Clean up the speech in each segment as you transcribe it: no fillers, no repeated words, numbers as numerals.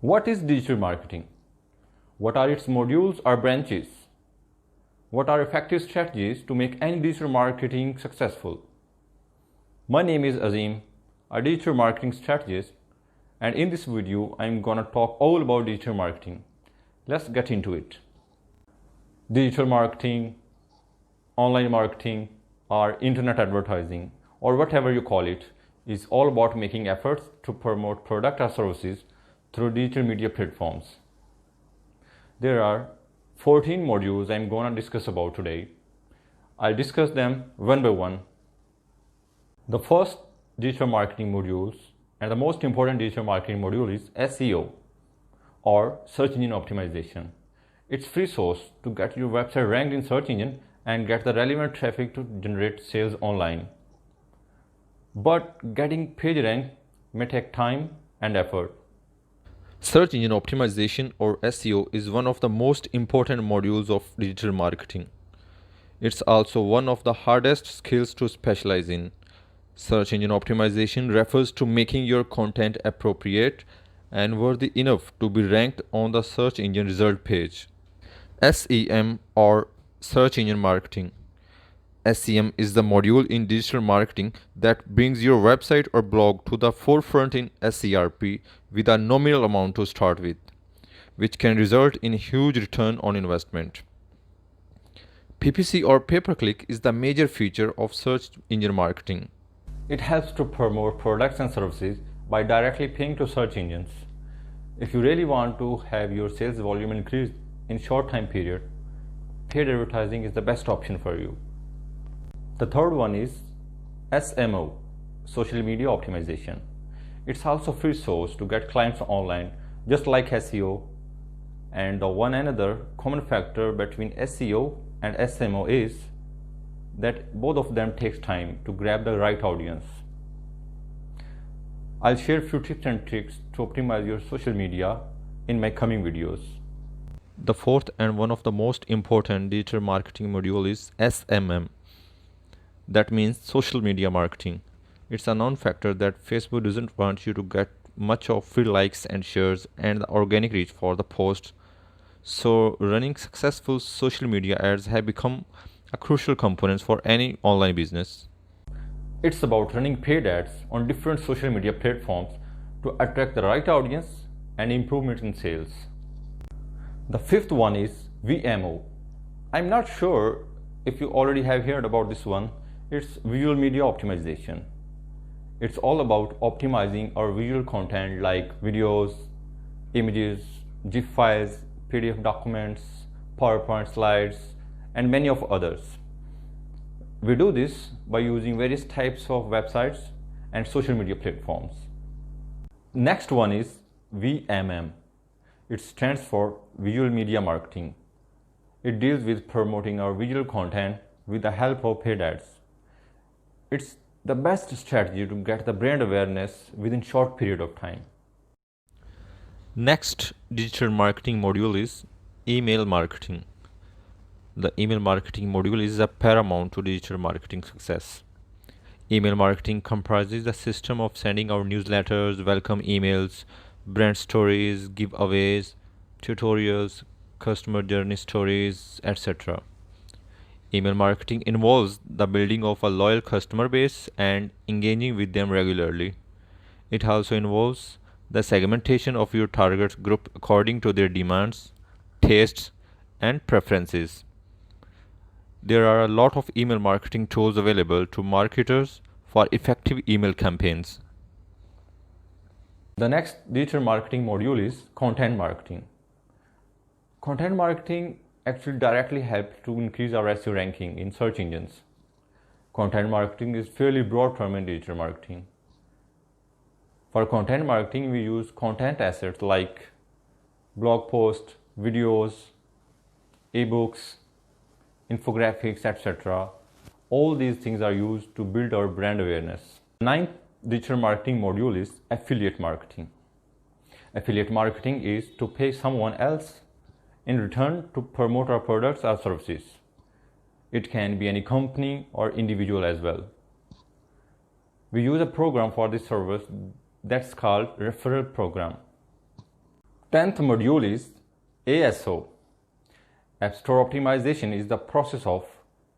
What is digital marketing? What are its modules or branches? What are effective strategies to make any digital marketing successful? My name is Azeem, a digital marketing strategist, and in this video I'm gonna talk all about digital marketing. Let's get into it. Digital marketing, online marketing, or internet advertising, or whatever you call it, is all about making efforts to promote product or services through digital media platforms. There are 14 modules I'm gonna discuss about today. I'll discuss them one by one. The first digital marketing modules and the most important digital marketing module is SEO, or search engine optimization. It's free source to get your website ranked in search engine and get the relevant traffic to generate sales online. But getting page rank may take time and effort. Search engine optimization, or SEO, is one of the most important modules of digital marketing. It's also one of the hardest skills to specialize in. Search engine optimization refers to making your content appropriate and worthy enough to be ranked on the search engine result page. SEM, or search engine marketing. SEM is the module in digital marketing that brings your website or blog to the forefront in SERP with a nominal amount to start with, which can result in huge return on investment. PPC, or pay-per-click, is the major feature of search engine marketing. It helps to promote products and services by directly paying to search engines. If you really want to have your sales volume increase in short time period, paid advertising is the best option for you. The third one is SMO, social media optimization. It's also free source to get clients online, just like SEO. And the one another common factor between SEO and SMO is that both of them takes time to grab the right audience. I'll share a few tips and tricks to optimize your social media in my coming videos. The fourth and one of the most important digital marketing module is SMM. That means social media marketing. It's a known factor that Facebook doesn't want you to get much of free likes and shares and the organic reach for the post. So running successful social media ads have become a crucial component for any online business. It's about running paid ads on different social media platforms to attract the right audience and improvement in sales. The fifth one is VMO. I'm not sure if you already have heard about this one. It's visual media optimization. It's all about optimizing our visual content like videos, images, GIF files, PDF documents, PowerPoint slides, and many of others. We do this by using various types of websites and social media platforms. Next one is VMM. It stands for Visual Media Marketing. It deals with promoting our visual content with the help of paid ads. It's the best strategy to get the brand awareness within short period of time. Next digital marketing module is email marketing. The email marketing module is a paramount to digital marketing success. Email marketing comprises the system of sending out newsletters, welcome emails, brand stories, giveaways, tutorials, customer journey stories, etc. Email marketing involves the building of a loyal customer base and engaging with them regularly. It also involves the segmentation of your target group according to their demands, tastes, and preferences. There are a lot of email marketing tools available to marketers for effective email campaigns. The next digital marketing module is content marketing. Content marketing actually directly helps to increase our SEO ranking in search engines. Content marketing is fairly broad term in digital marketing. For content marketing, we use content assets like blog posts, videos, ebooks, infographics, etc. All these things are used to build our brand awareness. The ninth digital marketing module is affiliate marketing. Affiliate marketing is to pay someone else in return to promote our products or services. It can be any company or individual as well. We use a program for this service that's called referral program. 10th module is ASO. App Store optimization is the process of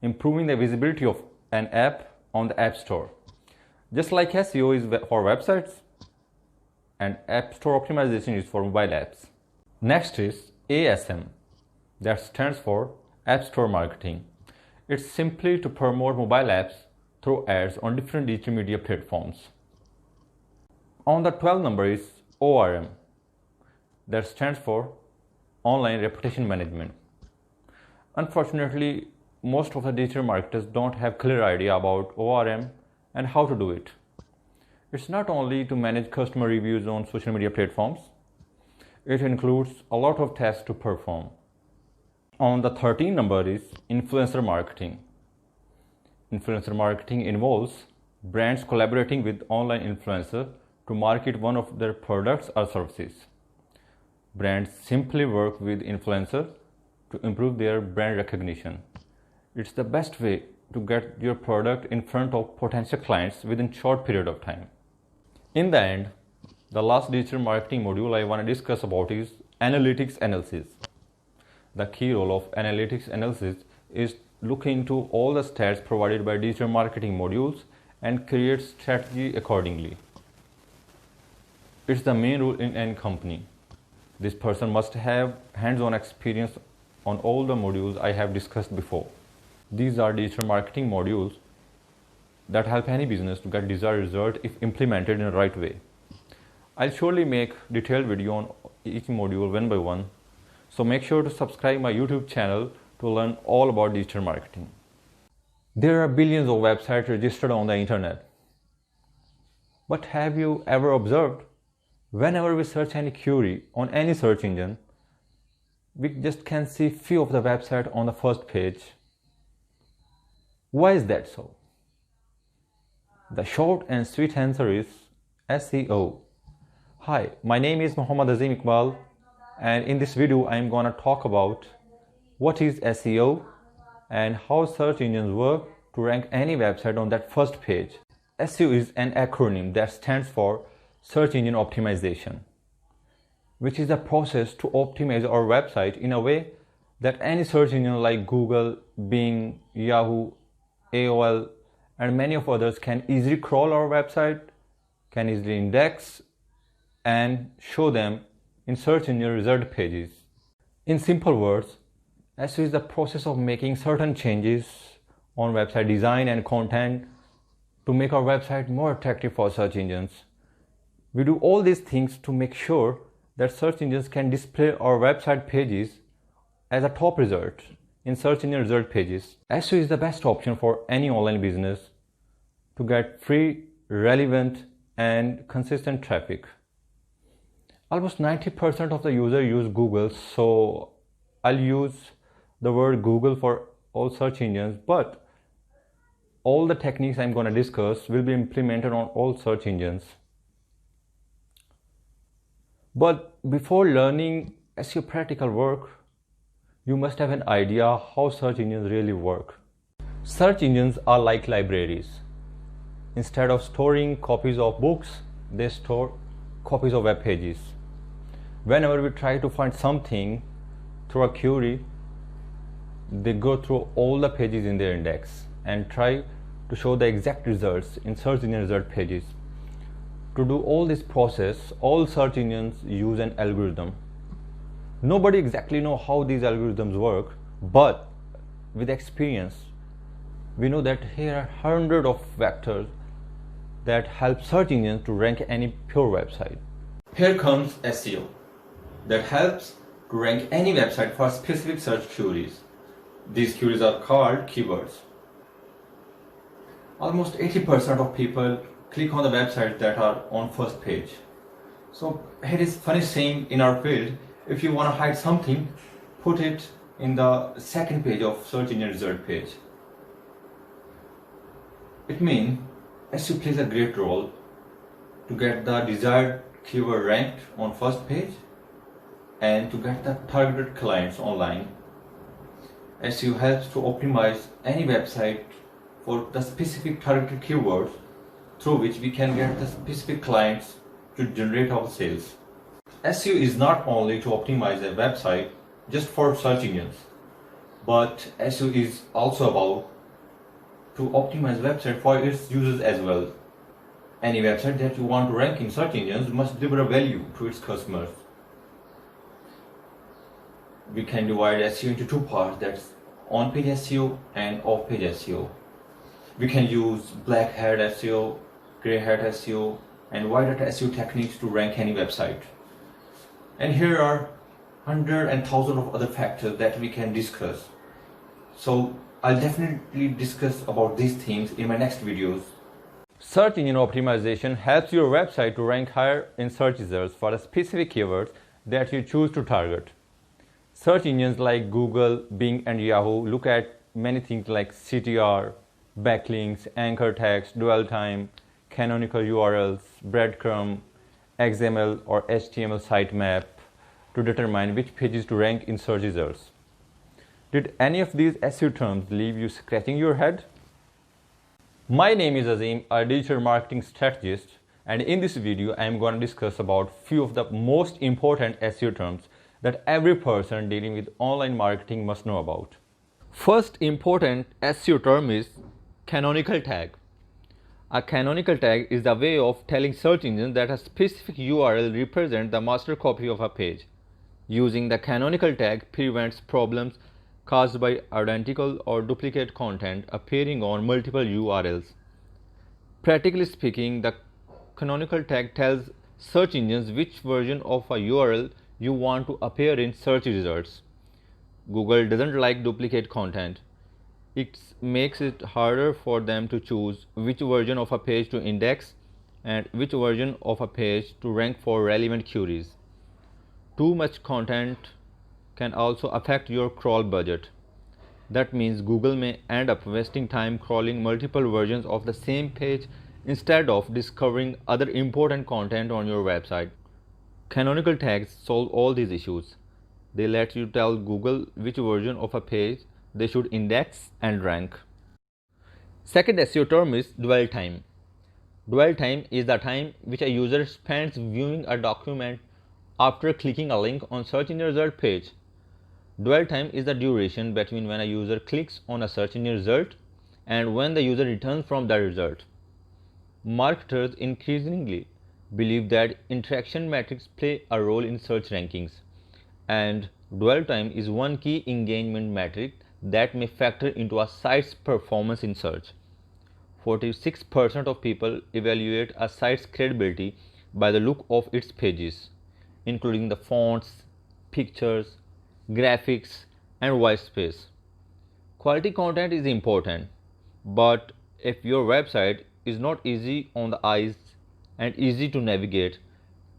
improving the visibility of an app on the App Store. Just like SEO is for websites and App Store optimization is for mobile apps. Next is ASM, that stands for App Store Marketing. It's simply to promote mobile apps through ads on different digital media platforms. On the 12th number is ORM, that stands for Online Reputation Management. Unfortunately, most of the digital marketers don't have clear idea about ORM and how to do it. It's not only to manage customer reviews on social media platforms, it includes a lot of tasks to perform. On the 13th number is influencer marketing. Influencer marketing involves brands collaborating with online influencers to market one of their products or services. Brands simply work with influencers to improve their brand recognition. It's the best way to get your product in front of potential clients within a short period of time. In the end, the last digital marketing module I want to discuss about is analytics analysis. The key role of analytics analysis is look into all the stats provided by digital marketing modules and create strategy accordingly. It's the main rule in any company. This person must have hands-on experience on all the modules I have discussed before. These are digital marketing modules that help any business to get desired result if implemented in the right way. I'll surely make detailed video on each module one by one, so make sure to subscribe my YouTube channel to learn all about digital marketing. There are billions of websites registered on the internet. But have you ever observed, whenever we search any query on any search engine, we just can see few of the websites on the first page. Why is that so? The short and sweet answer is SEO. Hi, my name is Azeem Iqbal, and in this video I am gonna talk about what is SEO and how search engines work to rank any website on that first page. SEO is an acronym that stands for Search Engine Optimization, which is the process to optimize our website in a way that any search engine like Google, Bing, Yahoo, AOL, and many of others can easily crawl our website, can easily index, and show them in search engine result pages. In simple words, SEO is the process of making certain changes on website design and content to make our website more attractive for search engines. We do all these things to make sure that search engines can display our website pages as a top result in search engine result pages. SEO is the best option for any online business to get free, relevant, and consistent traffic. Almost 90% of the users use Google, so I'll use the word Google for all search engines, but all the techniques I'm going to discuss will be implemented on all search engines. But before learning SEO practical work, you must have an idea how search engines really work. Search engines are like libraries. Instead of storing copies of books, they store copies of web pages. Whenever we try to find something through a query, they go through all the pages in their index and try to show the exact results in search engine result pages. To do all this process, all search engines use an algorithm. Nobody exactly knows how these algorithms work, but with experience, we know that here are hundreds of vectors that help search engines to rank any pure website. Here comes SEO, that helps to rank any website for specific search queries. These queries are called keywords. Almost 80% of people click on the websites that are on first page. So here is funny saying in our field, if you want to hide something, put it in the second page of search engine result page. It means SEO plays a great role to get the desired keyword ranked on first page and to get the targeted clients online. SEO helps to optimize any website for the specific targeted keywords through which we can get the specific clients to generate our sales. SEO is not only to optimize a website just for search engines, but SEO is also about to optimize website for its users as well. Any website that you want to rank in search engines must deliver value to its customers. We can divide SEO into two parts, that's on-page SEO and off-page SEO. We can use black hat SEO, grey hat SEO, and white hat SEO techniques to rank any website. And here are hundreds and thousands of other factors that we can discuss. So I'll definitely discuss about these things in my next videos. Search engine optimization helps your website to rank higher in search results for the specific keywords that you choose to target. Search engines like Google, Bing, and Yahoo look at many things like CTR, backlinks, anchor text, dwell time, canonical URLs, breadcrumb, XML or HTML sitemap to determine which pages to rank in search results. Did any of these SEO terms leave you scratching your head? My name is Azeem, a digital marketing strategist, and in this video I am going to discuss about few of the most important SEO terms that every person dealing with online marketing must know about. First important SEO term is canonical tag. A canonical tag is the way of telling search engines that a specific URL represents the master copy of a page. Using the canonical tag prevents problems caused by identical or duplicate content appearing on multiple URLs. Practically speaking, the canonical tag tells search engines which version of a URL you want to appear in search results. Google doesn't like duplicate content. It makes it harder for them to choose which version of a page to index and which version of a page to rank for relevant queries. Too much content can also affect your crawl budget. That means Google may end up wasting time crawling multiple versions of the same page instead of discovering other important content on your website. Canonical tags solve all these issues. They let you tell Google which version of a page they should index and rank. Second SEO term is dwell time. Dwell time is the time which a user spends viewing a document after clicking a link on search engine result page. Dwell time is the duration between when a user clicks on a search engine result and when the user returns from that result. Marketers increasingly believe that interaction metrics play a role in search rankings, and dwell time is one key engagement metric that may factor into a site's performance in search. 46% of people evaluate a site's credibility by the look of its pages, including the fonts, pictures, graphics, and white space. Quality content is important, but if your website is not easy on the eyes and easy to navigate,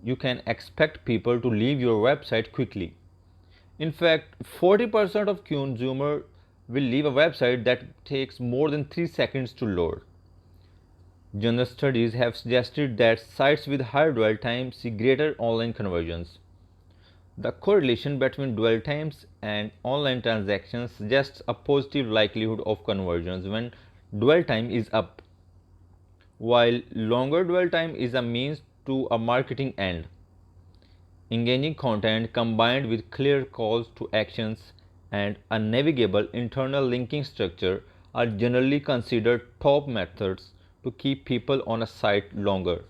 you can expect people to leave your website quickly. In fact, 40% of consumers will leave a website that takes more than 3 seconds to load. General studies have suggested that sites with higher dwell time see greater online conversions. The correlation between dwell times and online transactions suggests a positive likelihood of conversions when dwell time is up, while longer dwell time is a means to a marketing end. Engaging content combined with clear calls to actions and a navigable internal linking structure are generally considered top methods to keep people on a site longer.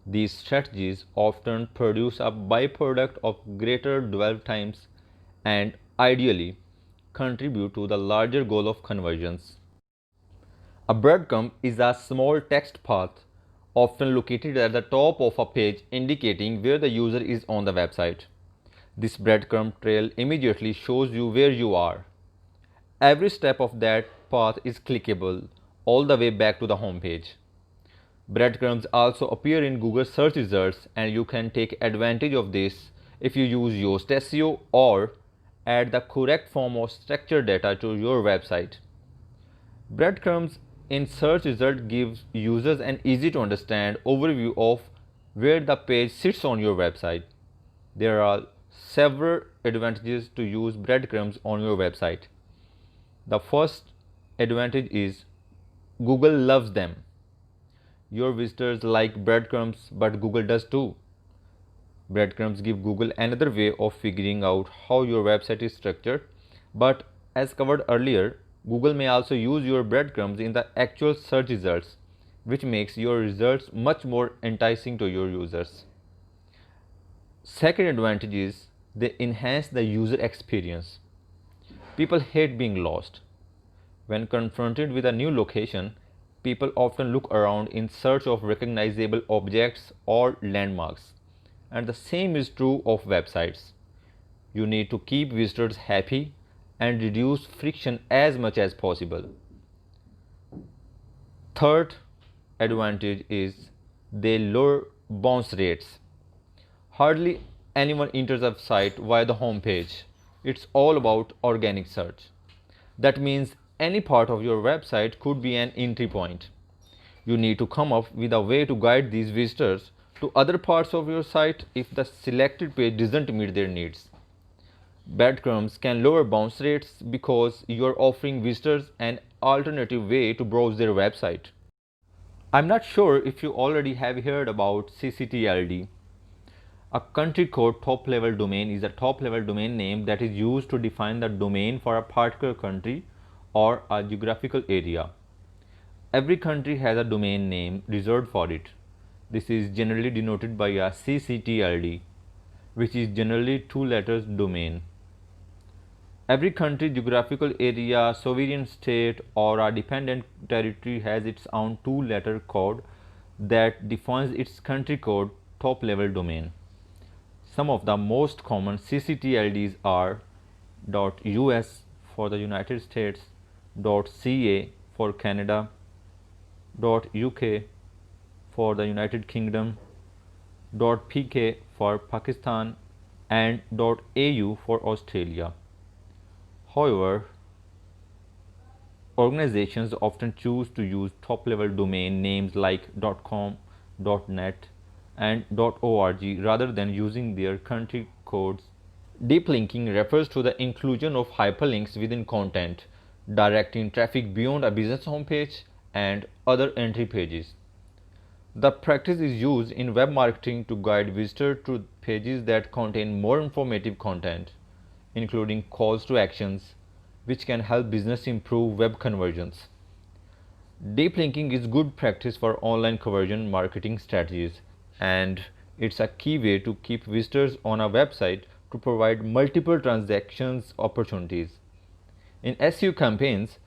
These strategies often produce a byproduct of greater dwell times and ideally contribute to the larger goal of conversions. A breadcrumb is a small text path often located at the top of a page indicating where the user is on the website. This breadcrumb trail immediately shows you where you are. Every step of that path is clickable all the way back to the home page. Breadcrumbs also appear in Google search results, and you can take advantage of this if you use Yoast SEO or add the correct form of structured data to your website. Breadcrumbs in search result gives users an easy to understand overview of where the page sits on your website. There are several advantages to use breadcrumbs on your website. The first advantage is Google loves them. Your visitors like breadcrumbs, but Google does too. Breadcrumbs give Google another way of figuring out how your website is structured, but as covered earlier, Google may also use your breadcrumbs in the actual search results, which makes your results much more enticing to your users. Second advantage is they enhance the user experience. People hate being lost. When confronted with a new location, people often look around in search of recognizable objects or landmarks. And the same is true of websites. You need to keep visitors happy and reduce friction as much as possible. Third advantage is they lower bounce rates. Hardly anyone enters a site via the home page. It's all about organic search. That means any part of your website could be an entry point. You need to come up with a way to guide these visitors to other parts of your site if the selected page doesn't meet their needs. Breadcrumbs can lower bounce rates because you are offering visitors an alternative way to browse their website. I'm not sure if you already have heard about CCTLD. A country code top level domain is a top level domain name that is used to define the domain for a particular country or a geographical area. Every country has a domain name reserved for it. This is generally denoted by a CCTLD, which is generally 2 letters domain. Every country, geographical area, sovereign state, or a dependent territory has its own 2-letter code that defines its country code top level domain. Some of the most common CCTLDs are .us for the United States, .ca for Canada, .uk for the United Kingdom, .pk for Pakistan, and .au for Australia. However, organizations often choose to use top-level domain names like .com, .net, and .org rather than using their country codes. Deep linking refers to the inclusion of hyperlinks within content, directing traffic beyond a business homepage and other entry pages. The practice is used in web marketing to guide visitors to pages that contain more informative content, including calls to actions, which can help business improve web conversions. Deep linking is good practice for online conversion marketing strategies, and it's a key way to keep visitors on a website to provide multiple transactions opportunities. In SEO campaigns,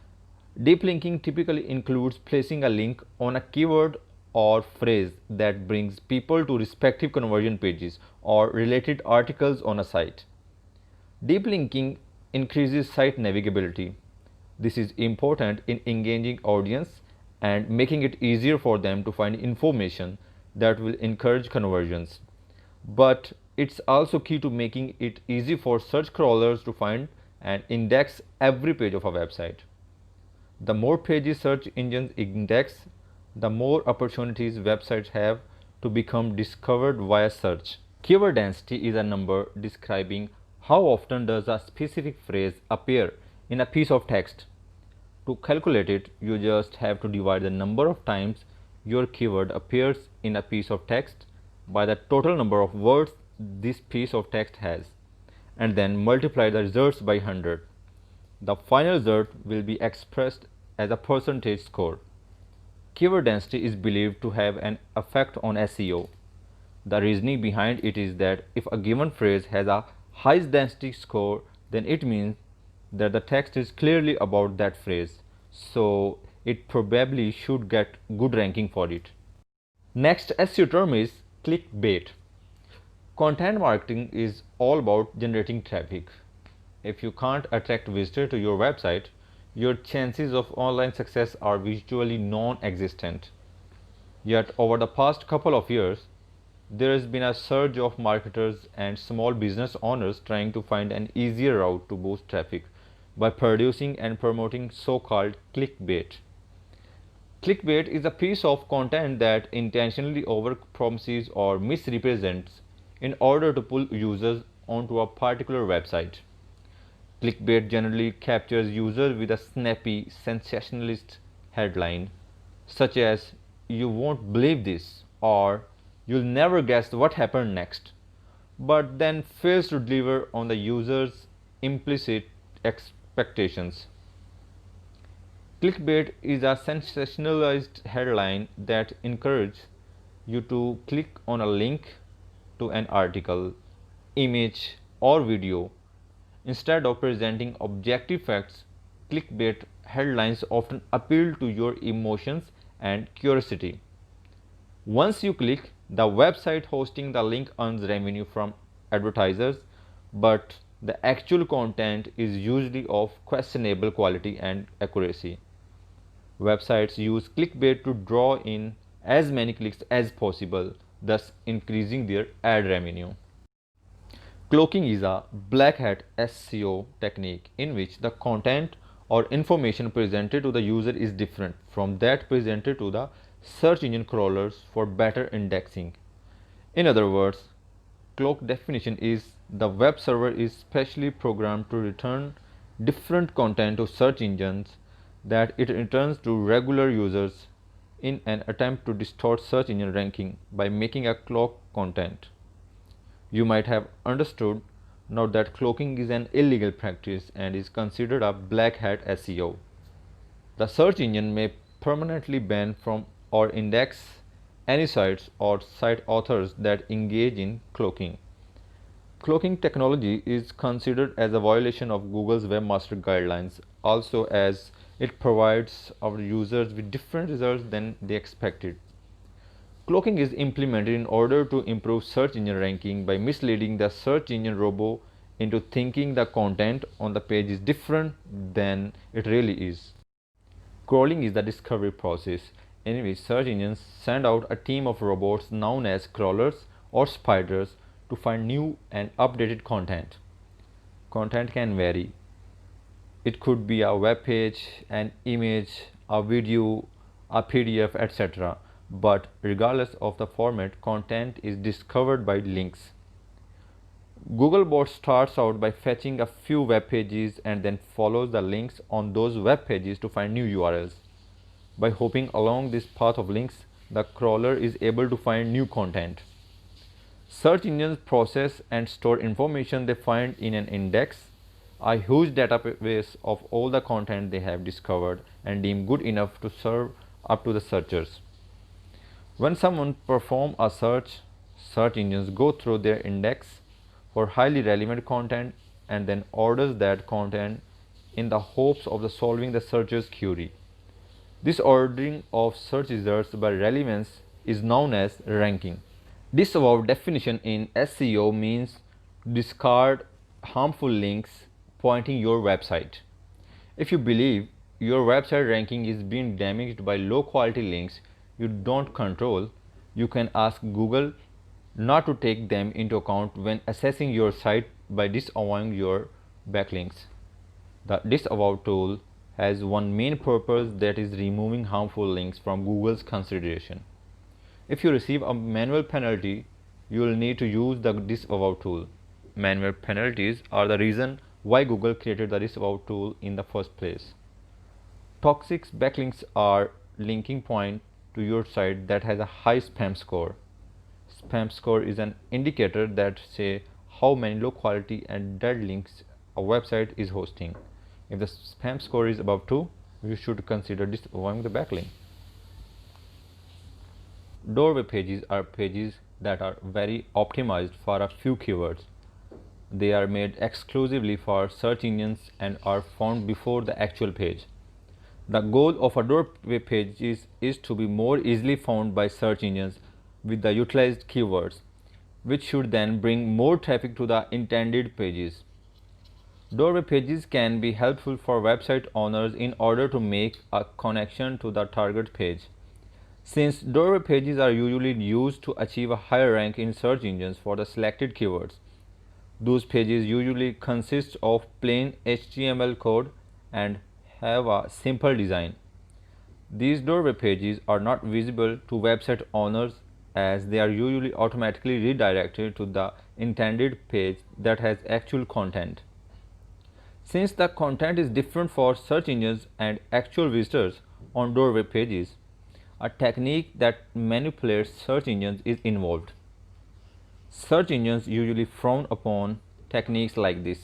deep linking typically includes placing a link on a keyword or phrase that brings people to respective conversion pages or related articles on a site. Deep linking increases site navigability. This is important in engaging audience and making it easier for them to find information that will encourage conversions. But it's also key to making it easy for search crawlers to find and index every page of a website. The more pages search engines index, the more opportunities websites have to become discovered via search. Keyword density is a number describing how often does a specific phrase appear in a piece of text. To calculate it, you just have to divide the number of times your keyword appears in a piece of text by the total number of words this piece of text has, and then multiply the results by 100. The final result will be expressed as a percentage score. Keyword density is believed to have an effect on SEO. The reasoning behind it is that if a given phrase has a high density score, then it means that the text is clearly about that phrase, so it probably should get good ranking for it. Next SEO term is clickbait. Content marketing is all about generating traffic. If you can't attract visitors to your website, your chances of online success are virtually non-existent. Yet over the past couple of years, there has been a surge of marketers and small business owners trying to find an easier route to boost traffic by producing and promoting so-called clickbait. Clickbait is a piece of content that intentionally overpromises or misrepresents in order to pull users onto a particular website. Clickbait generally captures users with a snappy, sensationalist headline, such as "You won't believe this" or "You'll never guess what happened next." but then fails to deliver on the user's implicit expectations. Clickbait is a sensationalized headline that encourages you to click on a link to an article, image, or video. Instead of presenting objective facts, clickbait headlines often appeal to your emotions and curiosity. Once you click, the website hosting the link earns revenue from advertisers, but the actual content is usually of questionable quality and accuracy. Websites use clickbait to draw in as many clicks as possible, thus increasing their ad revenue. Cloaking is a black hat SEO technique in which the content or information presented to the user is different from that presented to the search engine crawlers for better indexing. In other words, cloak definition is the web server is specially programmed to return different content to search engines that it returns to regular users in an attempt to distort search engine ranking by making a cloak content. You might have understood now that cloaking is an illegal practice and is considered a black hat SEO. The search engine may permanently ban from or index any sites or site authors that engage in cloaking. Cloaking technology is considered as a violation of Google's webmaster guidelines, also as it provides our users with different results than they expected. Cloaking is implemented in order to improve search engine ranking by misleading the search engine robot into thinking the content on the page is different than it really is. Crawling is the discovery process in which search engines send out a team of robots known as crawlers or spiders to find new and updated content. Content can vary. It could be a web page, an image, a video, a PDF, etc. But regardless of the format, content is discovered by links. Googlebot starts out by fetching a few web pages and then follows the links on those web pages to find new URLs. By hopping along this path of links, the crawler is able to find new content. Search engines process and store information they find in an index, a huge database of all the content they have discovered and deem good enough to serve up to the searchers. When someone performs a search, search engines go through their index for highly relevant content and then orders that content in the hopes of solving the searcher's query. This ordering of search results by relevance is known as ranking. Disavowed definition in SEO means discard harmful links pointing your website. If you believe your website ranking is being damaged by low quality links you don't control, you can ask Google not to take them into account when assessing your site by disavowing your backlinks. The disavow tool has one main purpose, that is removing harmful links from Google's consideration. If you receive a manual penalty, you will need to use the disavow tool. Manual penalties are the reason why Google created the disavow tool in the first place. Toxic backlinks are linking point to your site that has a high spam score. Spam score is an indicator that says how many low quality and dead links a website is hosting. If the spam score is above 2, you should consider disavowing the backlink. Doorway pages are pages that are very optimized for a few keywords. They are made exclusively for search engines and are found before the actual page. The goal of a doorway page is to be more easily found by search engines with the utilized keywords, which should then bring more traffic to the intended pages. Doorway pages can be helpful for website owners in order to make a connection to the target page. Since doorway pages are usually used to achieve a higher rank in search engines for the selected keywords, those pages usually consist of plain HTML code and have a simple design. These doorway pages are not visible to website owners as they are usually automatically redirected to the intended page that has actual content. Since the content is different for search engines and actual visitors on doorway pages, a technique that manipulates search engines is involved. Search engines usually frown upon techniques like this,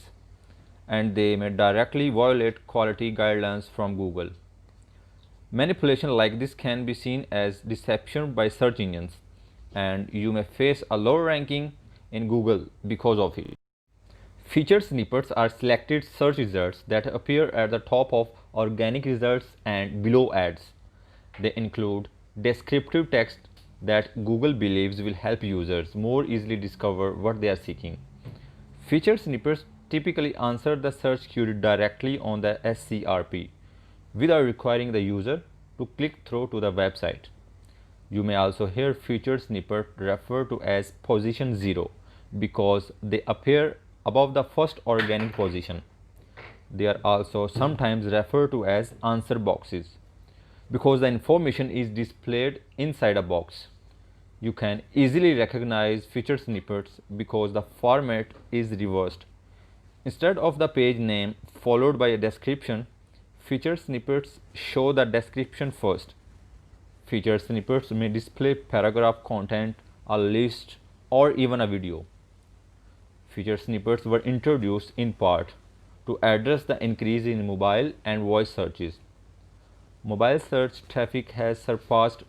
and they may directly violate quality guidelines from Google. Manipulation like this can be seen as deception by search engines, and you may face a lower ranking in Google because of it. Featured snippets are selected search results that appear at the top of organic results and below ads. They include descriptive text that Google believes will help users more easily discover what they are seeking. Featured snippets typically answer the search query directly on the SERP without requiring the user to click through to the website. You may also hear featured snippets referred to as position 0 because they appear above the first organic position. They are also sometimes referred to as answer boxes because the information is displayed inside a box. You can easily recognize featured snippets because the format is reversed. Instead of the page name followed by a description, featured snippets show the description first. Featured snippets may display paragraph content, a list, or even a video. Featured snippets were introduced in part to address the increase in mobile and voice searches. Mobile search traffic has surpassed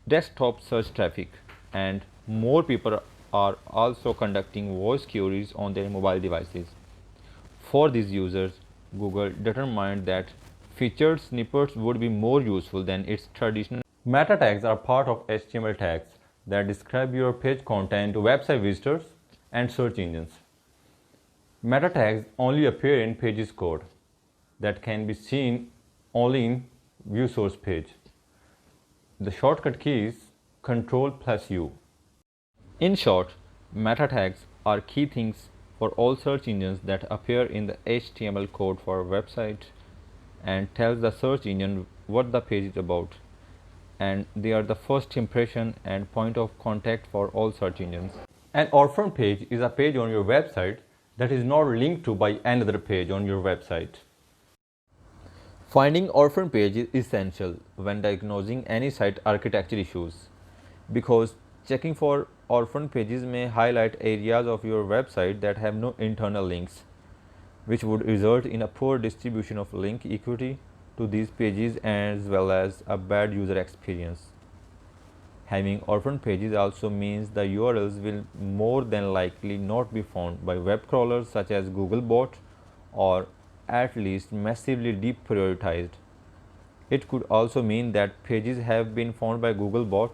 desktop search traffic, and more people are also conducting voice queries on their mobile devices. For these users, Google determined that featured snippets would be more useful than its traditional. Meta tags are part of HTML tags that describe your page content to website visitors and search engines. Meta tags only appear in pages code that can be seen only in view source page. The shortcut key is Ctrl+U. In short, meta tags are key things for all search engines that appear in the HTML code for a website and tells the search engine what the page is about, and they are the first impression and point of contact for all search engines. An orphan page is a page on your website that is not linked to by another page on your website. Finding orphan page is essential when diagnosing any site architecture issues because checking for orphan pages may highlight areas of your website that have no internal links, which would result in a poor distribution of link equity to these pages as well as a bad user experience. Having orphan pages also means the URLs will more than likely not be found by web crawlers such as Googlebot, or at least massively deprioritized. It could also mean that pages have been found by Googlebot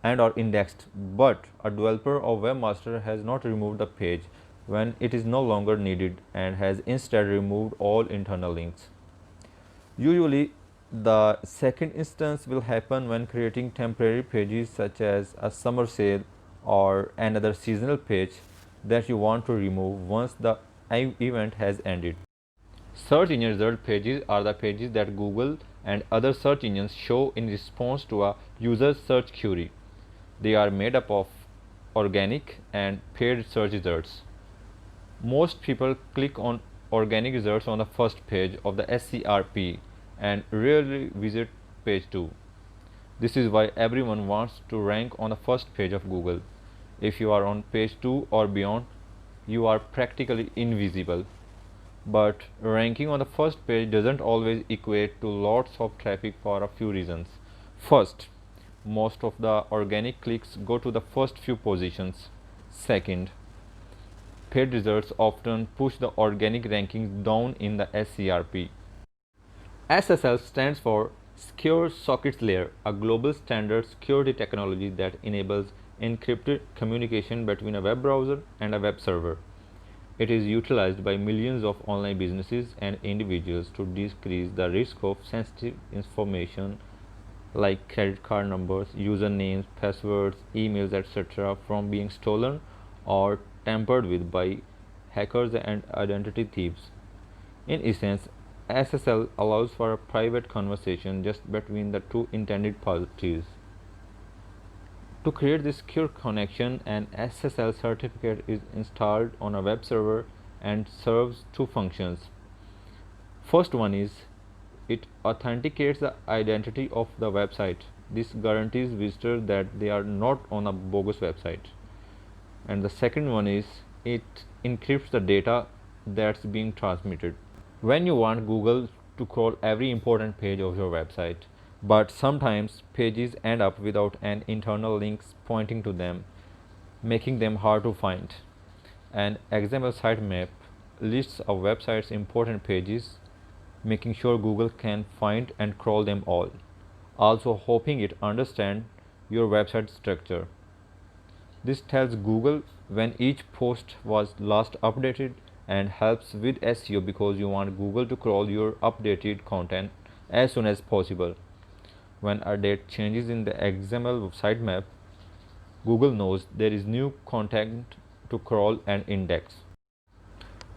and are indexed, but a developer or webmaster has not removed the page when it is no longer needed and has instead removed all internal links. Usually, the second instance will happen when creating temporary pages such as a summer sale or another seasonal page that you want to remove once the event has ended. Search engine result pages are the pages that Google and other search engines show in response to a user's search query. They are made up of organic and paid search results. Most people click on organic results on the first page of the SERP and rarely visit page 2. This is why everyone wants to rank on the first page of Google. If you are on page 2 or beyond, you are practically invisible. But ranking on the first page doesn't always equate to lots of traffic for a few reasons. First, most of the organic clicks go to the first few positions. Second, paid results often push the organic rankings down in the SERP. SSL stands for Secure Sockets Layer, a global standard security technology that enables encrypted communication between a web browser and a web server. It is utilized by millions of online businesses and individuals to decrease the risk of sensitive information like credit card numbers, usernames, passwords, emails, etc. from being stolen or tampered with by hackers and identity thieves. In essence, SSL allows for a private conversation just between the two intended parties. To create this secure connection, an SSL certificate is installed on a web server and serves two functions. First one is it authenticates the identity of the website. This guarantees visitors that they are not on a bogus website. and the second one is it encrypts the data that's being transmitted. When you want Google to crawl every important page of your website, but sometimes pages end up without an internal links pointing to them, making them hard to find. An example sitemap lists a website's important pages, making sure Google can find and crawl them all, also hoping it understands your website structure. This tells Google when each post was last updated and helps with SEO because you want Google to crawl your updated content as soon as possible. When a date changes in the XML sitemap, Google knows there is new content to crawl and index.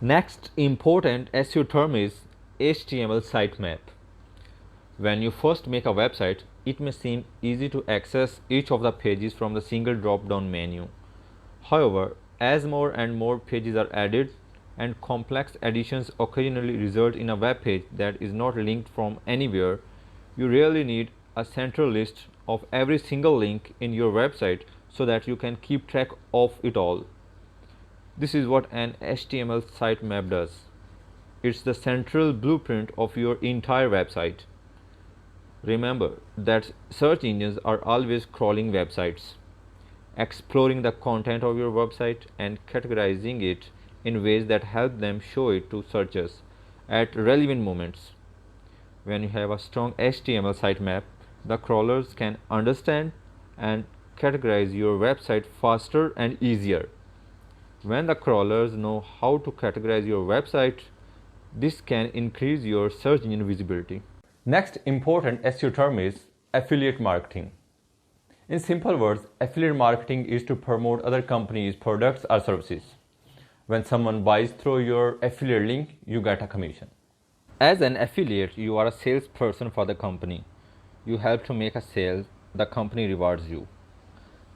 Next important SEO term is HTML sitemap. When you first make a website, it may seem easy to access each of the pages from the single drop-down menu. However, as more and more pages are added and complex additions occasionally result in a web page that is not linked from anywhere, you really need a central list of every single link in your website so that you can keep track of it all. This is what an HTML sitemap does. It's the central blueprint of your entire website. Remember that search engines are always crawling websites, exploring the content of your website and categorizing it in ways that help them show it to searchers at relevant moments. When you have a strong HTML sitemap, the crawlers can understand and categorize your website faster and easier. When the crawlers know how to categorize your website, this can increase your search engine visibility. Next important SEO term is affiliate marketing. In simple words, affiliate marketing is to promote other companies' products or services. When someone buys through your affiliate link, you get a commission. As an affiliate, you are a salesperson for the company. You help to make a sale, the company rewards you.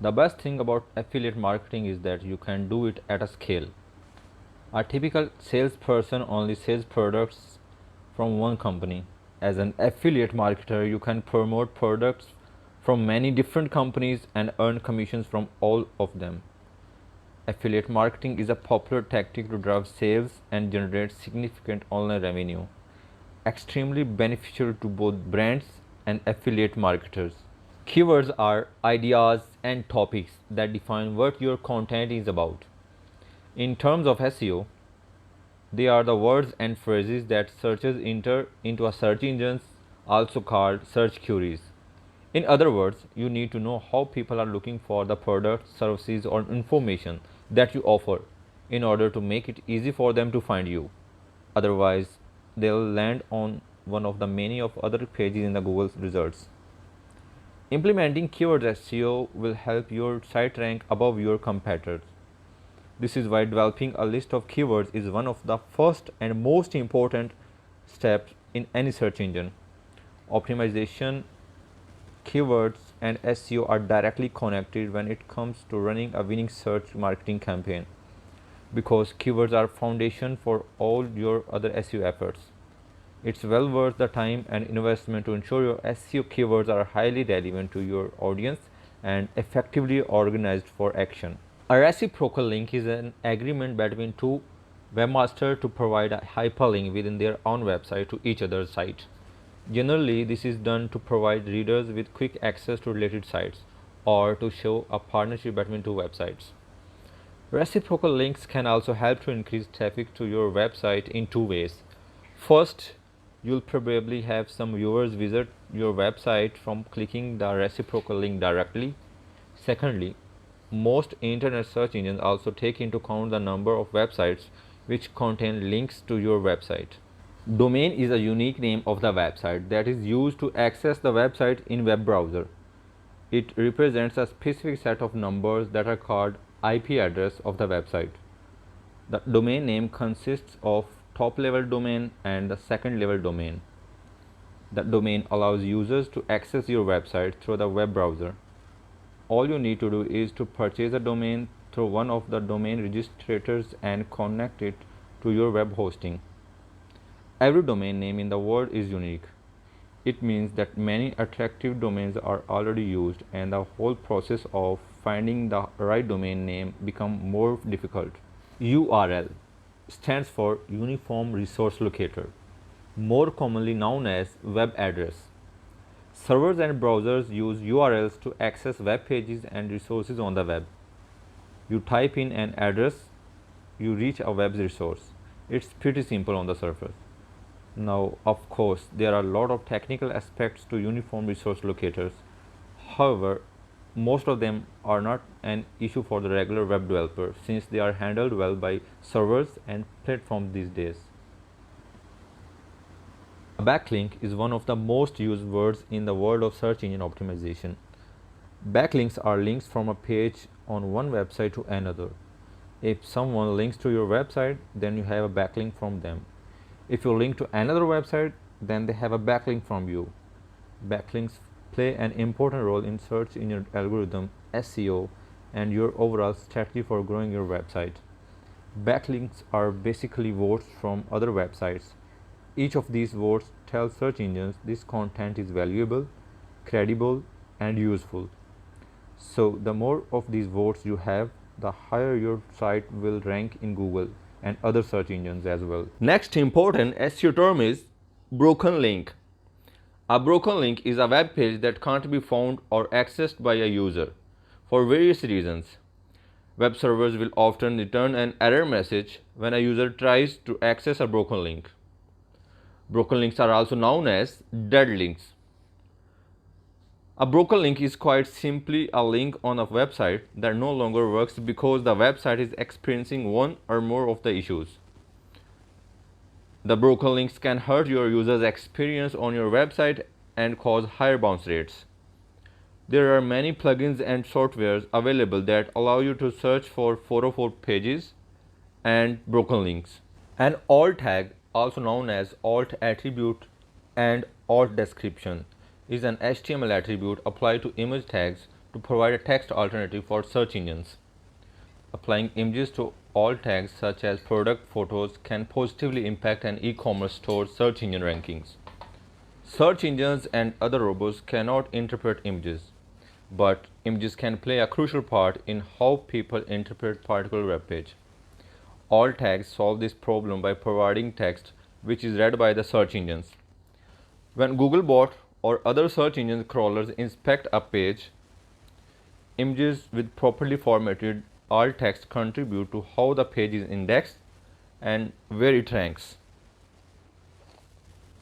The best thing about affiliate marketing is that you can do it at a scale. A typical salesperson only sells products from one company. As an affiliate marketer, you can promote products from many different companies and earn commissions from all of them. Affiliate marketing is a popular tactic to drive sales and generate significant online revenue, extremely beneficial to both brands and affiliate marketers. Keywords are ideas and topics that define what your content is about. In terms of SEO, they are the words and phrases that searchers enter into a search engines, also called search queries. In other words, you need to know how people are looking for the products, services, or information that you offer in order to make it easy for them to find you. Otherwise, they'll land on one of the many of other pages in the Google results. Implementing keyword SEO will help your site rank above your competitors. This is why developing a list of keywords is one of the first and most important steps in any search engine. Optimization, keywords, and SEO are directly connected when it comes to running a winning search marketing campaign, because keywords are foundation for all your other SEO efforts. It's well worth the time and investment to ensure your SEO keywords are highly relevant to your audience and effectively organized for action. A reciprocal link is an agreement between two webmasters to provide a hyperlink within their own website to each other's site. Generally, this is done to provide readers with quick access to related sites or to show a partnership between two websites. Reciprocal links can also help to increase traffic to your website in two ways. First, you'll probably have some viewers visit your website from clicking the reciprocal link directly. Secondly, most internet search engines also take into account the number of websites which contain links to your website. Domain is a unique name of the website that is used to access the website in web browser. It represents a specific set of numbers that are called IP address of the website. The domain name consists of top level domain and the second level domain. The domain allows users to access your website through the web browser. All you need to do is to purchase a domain through one of the domain registrators and connect it to your web hosting. Every domain name in the world is unique. It means that many attractive domains are already used, and the whole process of finding the right domain name become more difficult. URL stands for Uniform Resource Locator, more commonly known as web address. Servers and browsers use URLs to access web pages and resources on the web. You type in an address, you reach a web resource. It's pretty simple on the surface. Now, of course, there are a lot of technical aspects to uniform resource locators. However, most of them are not an issue for the regular web developer since they are handled well by servers and platforms these days. A backlink is one of the most used words in the world of search engine optimization. Backlinks are links from a page on one website to another. If someone links to your website, then you have a backlink from them. If you link to another website, then they have a backlink from you. Backlinks play an important role in search engine algorithm, SEO, and your overall strategy for growing your website. Backlinks are basically votes from other websites. Each of these votes tells search engines this content is valuable, credible, and useful. So the more of these votes you have, the higher your site will rank in Google and other search engines as well. Next important SEO term is broken link. A broken link is a web page that can't be found or accessed by a user for various reasons. Web servers will often return an error message when a user tries to access a broken link. Broken links are also known as dead links. A broken link is quite simply a link on a website that no longer works because the website is experiencing one or more of the issues. The broken links can hurt your users' experience on your website and cause higher bounce rates. There are many plugins and softwares available that allow you to search for 404 pages and broken links. An alt tag, also known as alt attribute and alt description, is an HTML attribute applied to image tags to provide a text alternative for search engines. Applying images to alt tags such as product photos can positively impact an e-commerce store's search engine rankings. Search engines and other robots cannot interpret images, but images can play a crucial part in how people interpret a particular web page. Alt tags solve this problem by providing text which is read by the search engines. When Googlebot or other search engine crawlers inspect a page, images with properly formatted alt text contribute to how the page is indexed and where it ranks.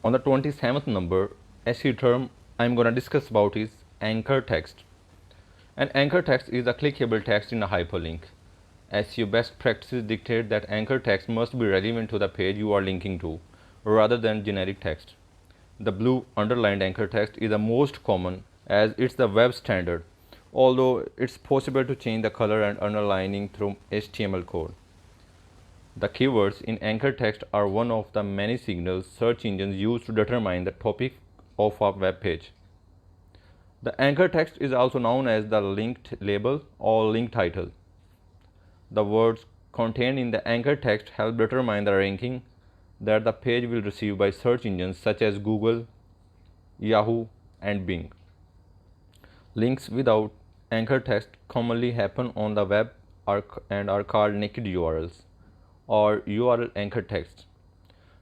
On the 27th number, SEO term I'm going to discuss about is anchor text. An anchor text is a clickable text in a hyperlink. SEO best practices dictate that anchor text must be relevant to the page you are linking to, rather than generic text. The blue underlined anchor text is the most common as it's the web standard, although it's possible to change the color and underlining through HTML code. The keywords in anchor text are one of the many signals search engines use to determine the topic of a web page. The anchor text is also known as the linked label or link title. The words contained in the anchor text help determine the ranking that the page will receive by search engines such as Google, Yahoo, and Bing. Links without anchor text commonly happen on the web and are called naked URLs or URL anchor text.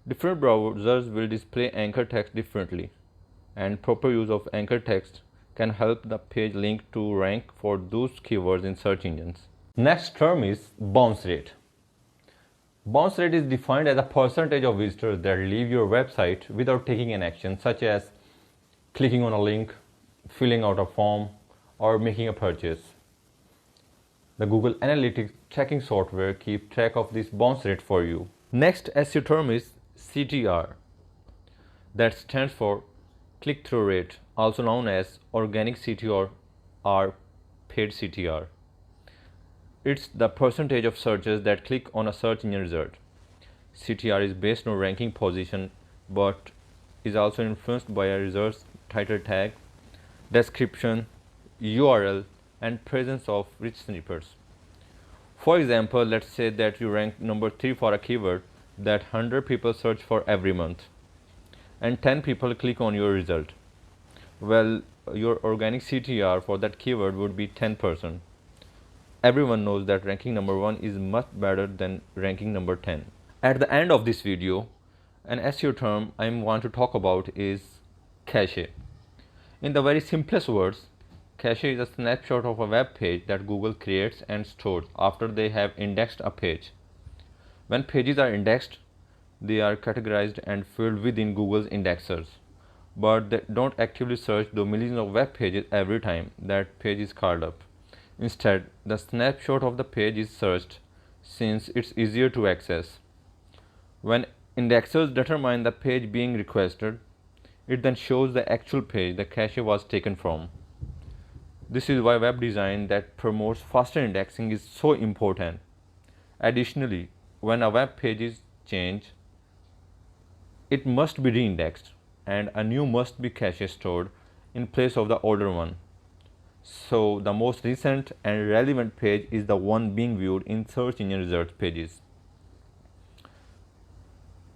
Different browsers will display anchor text differently, and proper use of anchor text can help the page link to rank for those keywords in search engines. Next term is bounce rate. Bounce rate is defined as a percentage of visitors that leave your website without taking an action, such as clicking on a link, filling out a form, or making a purchase. The Google Analytics tracking software keeps track of this bounce rate for you. Next SEO term is CTR. That stands for click-through rate, also known as organic CTR or paid CTR. It's the percentage of searches that click on a search engine result. CTR is based on ranking position but is also influenced by a result's title tag, description, URL, and presence of rich snippets. For example, let's say that you rank number 3 for a keyword that 100 people search for every month and 10 people click on your result. Well, your organic CTR for that keyword would be 10%. everyone knows that ranking number 1 is much better than ranking number 10. At the end of this video, an SEO term I want to talk about is cache. In the very simplest words, cache is a snapshot of a web page that Google creates and stores after they have indexed a page. When pages are indexed, they are categorized and filled within Google's indexers, but they don't actively search the millions of web pages every time that page is called up. Instead, the snapshot of the page is searched since it's easier to access. When indexers determine the page being requested, it then shows the actual page the cache was taken from. This is why web design that promotes faster indexing is so important. Additionally, when a web page is changed, it must be reindexed and a new must be cache stored in place of the older one. So the most recent and relevant page is the one being viewed in search engine results pages.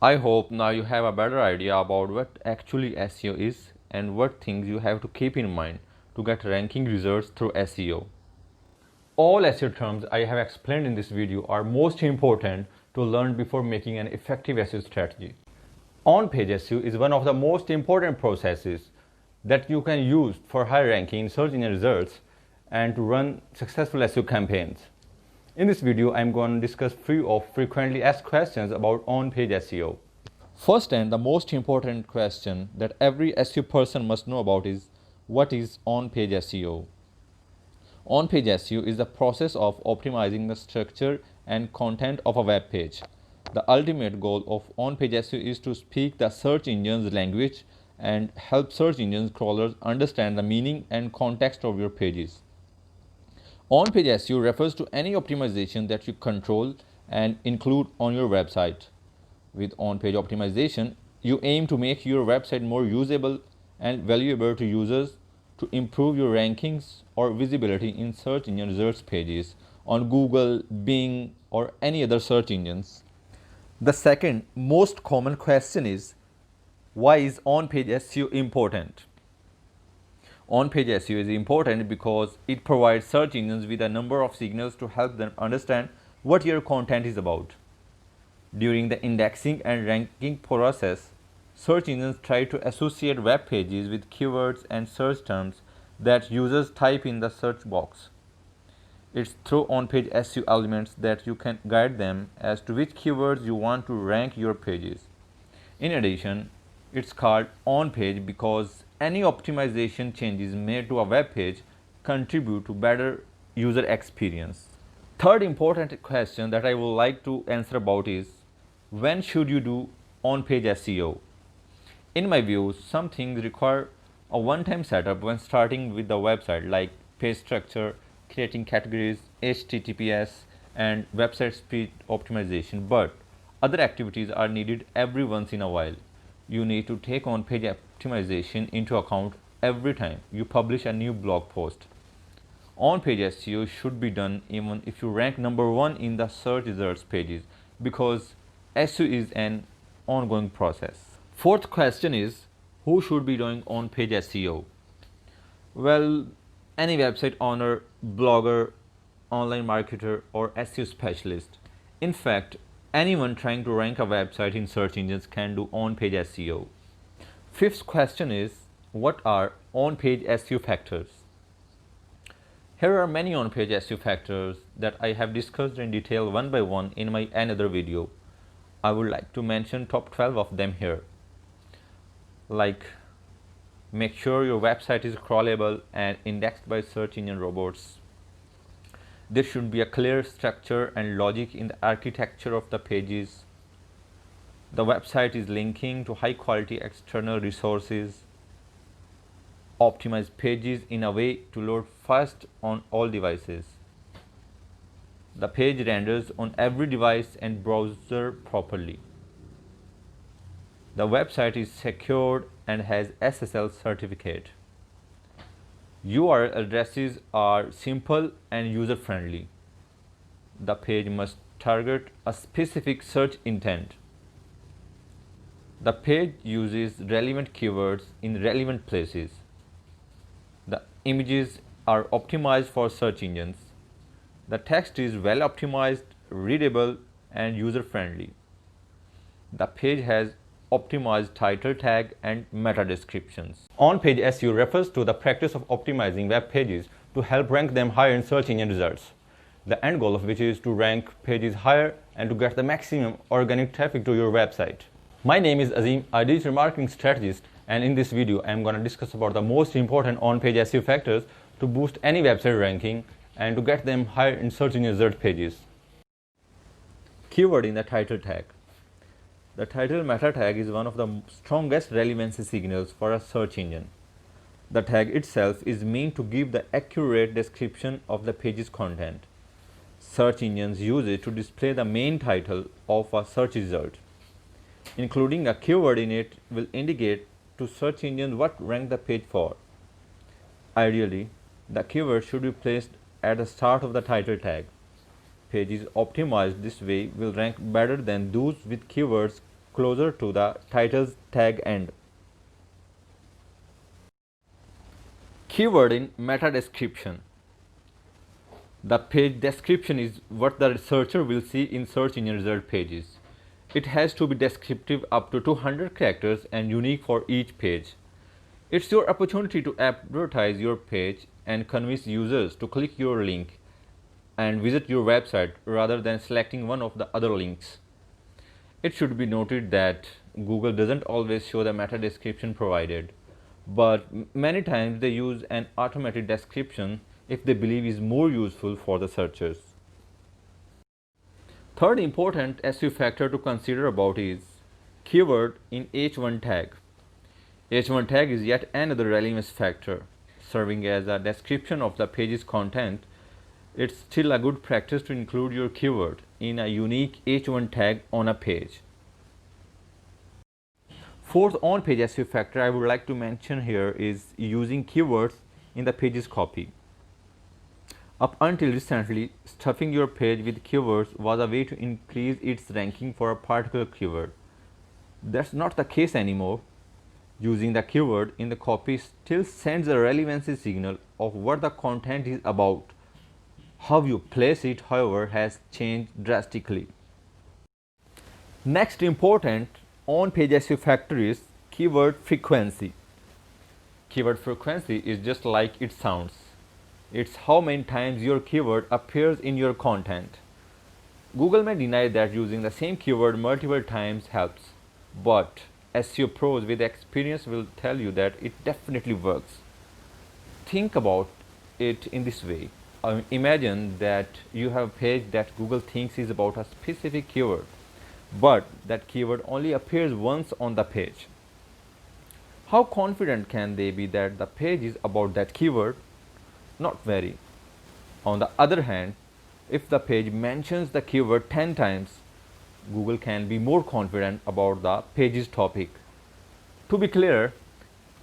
I hope now you have a better idea about what actually SEO is and what things you have to keep in mind to get ranking results through SEO. All SEO terms I have explained in this video are most important to learn before making an effective SEO strategy. On-page SEO is one of the most important processes that you can use for high ranking in search engine results and to run successful SEO campaigns. In this video, I am going to discuss few of frequently asked questions about on-page SEO. First and the most important question that every SEO person must know about is, what is on-page SEO? On-page SEO is the process of optimizing the structure and content of a web page. The ultimate goal of on-page SEO is to speak the search engine's language and help search engine crawlers understand the meaning and context of your pages. On-page SEO refers to any optimization that you control and include on your website. With on-page optimization, you aim to make your website more usable and valuable to users to improve your rankings or visibility in search engine results pages on Google, Bing, or any other search engines. The second most common question is, why is on-page SEO important? On-page SEO is important because it provides search engines with a number of signals to help them understand what your content is about. During the indexing and ranking process, search engines try to associate web pages with keywords and search terms that users type in the search box. It's through on-page SEO elements that you can guide them as to which keywords you want to rank your pages. In addition, it's called on-page because any optimization changes made to a web page contribute to better user experience. Third important question that I would like to answer about is, when should you do on-page SEO? In my view, some things require a one-time setup when starting with the website, like page structure, creating categories, HTTPS, and website speed optimization, but other activities are needed every once in a while. You need to take on-page optimization into account every time you publish a new blog post. On-page SEO should be done even if you rank number 1 in the search results pages, because SEO is an ongoing process. Fourth question is, who should be doing on-page SEO? Well, any website owner, blogger, online marketer, or SEO specialist. In fact, anyone trying to rank a website in search engines can do on-page SEO. Fifth question is, what are on-page SEO factors? Here are many on-page SEO factors that I have discussed in detail one by one in my another video. I would like to mention top 12 of them here. Like, make sure your website is crawlable and indexed by search engine robots. There should be a clear structure and logic in the architecture of the pages. The website is linking to high quality external resources. Optimize pages in a way to load fast on all devices. The page renders on every device and browser properly. The website is secured and has SSL certificate. URL addresses are simple and user-friendly. The page must target a specific search intent. The page uses relevant keywords in relevant places. The images are optimized for search engines. The text is well optimized, readable, and user-friendly. The page has optimized title tag and meta descriptions. On-page SEO refers to the practice of optimizing web pages to help rank them higher in search engine results. The end goal of which is to rank pages higher and to get the maximum organic traffic to your website. My name is Azeem, a digital marketing strategist, and in this video I am going to discuss about the most important on-page SEO factors to boost any website ranking and to get them higher in search engine result pages. Keyword in the title tag. The title meta tag is one of the strongest relevancy signals for a search engine. The tag itself is meant to give the accurate description of the page's content. Search engines use it to display the main title of a search result. Including a keyword in it will indicate to search engines what rank the page for. Ideally, the keyword should be placed at the start of the title tag. Pages optimized this way will rank better than those with keywords closer to the title's tag end. Keyword in meta description. The page description is what the researcher will see in search engine result pages. It has to be descriptive up to 200 characters and unique for each page. It's your opportunity to advertise your page and convince users to click your link and visit your website rather than selecting one of the other links. It should be noted that Google doesn't always show the meta description provided, but many times they use an automated description if they believe is more useful for the searchers. Third important SEO factor to consider about is keyword in H1 tag. H1 tag is yet another relevance factor. Serving as a description of the page's content, it's still a good practice to include your keyword in a unique H1 tag on a page. Fourth on-page SEO factor I would like to mention here is using keywords in the page's copy. Up until recently, stuffing your page with keywords was a way to increase its ranking for a particular keyword. That's not the case anymore. Using the keyword in the copy still sends a relevancy signal of what the content is about. How you place it, however, has changed drastically. Next important on-page SEO factor is keyword frequency. Keyword frequency is just like it sounds. It's how many times your keyword appears in your content. Google may deny that using the same keyword multiple times helps, but SEO pros with experience will tell you that it definitely works. Think about it in this way. Imagine that you have a page that Google thinks is about a specific keyword, but that keyword only appears once on the page. How confident can they be that the page is about that keyword? Not very. On the other hand, if the page mentions the keyword 10 times, Google can be more confident about the page's topic. To be clear,